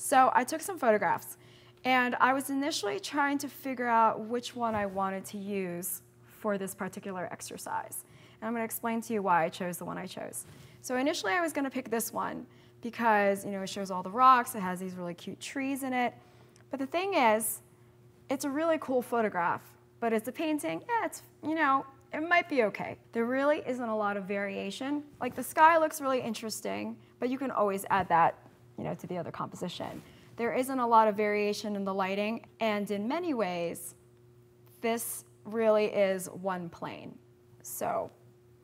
So I took some photographs, and I was initially trying to figure out which one I wanted to use for this particular exercise. And I'm going to explain to you why I chose the one I chose. So initially I was going to pick this one because, you know, it shows all the rocks, it has these really cute trees in it. But the thing is, it's a really cool photograph, but it's a painting, yeah, it's, you know, it might be okay. There really isn't a lot of variation. Like the sky looks really interesting, but you can always add that, you know, to the other composition. There isn't a lot of variation in the lighting, and in many ways, this really is one plane. So,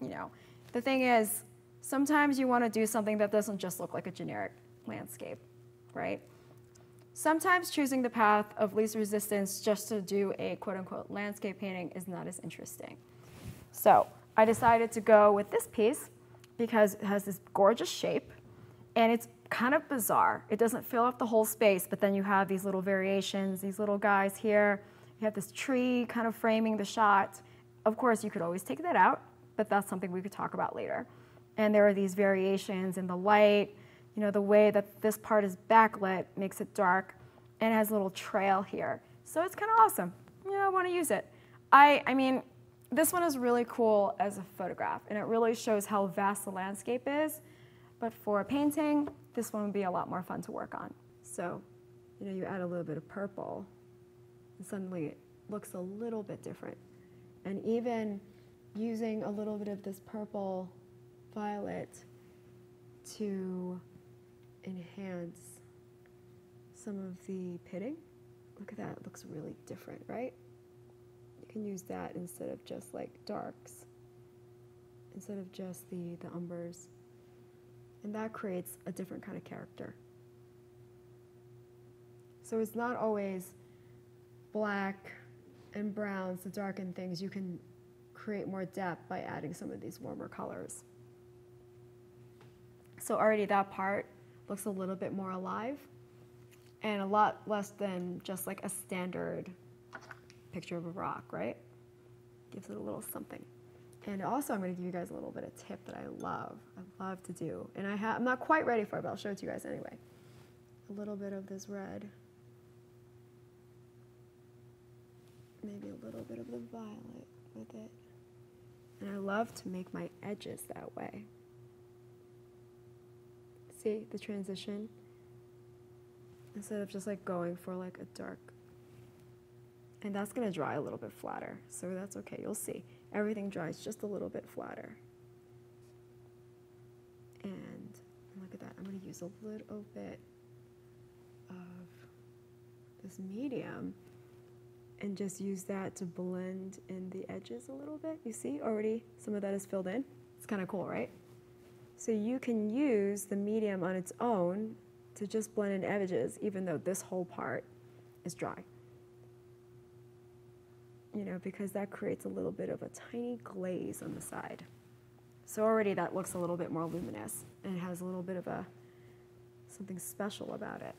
you know, the thing is, sometimes you want to do something that doesn't just look like a generic landscape, right? Sometimes choosing the path of least resistance just to do a quote-unquote landscape painting is not as interesting. So I decided to go with this piece because it has this gorgeous shape, and it's kind of bizarre. It doesn't fill up the whole space, but then you have these little variations, these little guys here. You have this tree kind of framing the shot. Of course, you could always take that out, but that's something we could talk about later. And there are these variations in the light. You know, the way that this part is backlit makes it dark, and it has a little trail here. So it's kind of awesome. You know, I want to use it. I mean, this one is really cool as a photograph, and it really shows how vast the landscape is. But for a painting, this one would be a lot more fun to work on. So, you know, you add a little bit of purple, and suddenly it looks a little bit different. And even using a little bit of this purple violet to enhance some of the pitting. Look at that, it looks really different, right? You can use that instead of just like darks, instead of just the umbers. And that creates a different kind of character. So it's not always black and browns to darken things. You can create more depth by adding some of these warmer colors. So already that part looks a little bit more alive and a lot less than just like a standard picture of a rock, right? Gives it a little something. And also I'm going to give you guys a little bit of tip that I love to do. And I'm not quite ready for it, but I'll show it to you guys anyway. A little bit of this red. Maybe a little bit of the violet with it. And I love to make my edges that way. See the transition? Instead of just like going for like a dark. And that's going to dry a little bit flatter, so that's okay, you'll see. Everything dries just a little bit flatter. And look at that, I'm going to use a little bit of this medium and just use that to blend in the edges a little bit. You see, already some of that is filled in. It's kind of cool, right? So you can use the medium on its own to just blend in edges, even though this whole part is dry. You know, because that creates a little bit of a tiny glaze on the side. So already that looks a little bit more luminous, and it has a little bit of something special about it.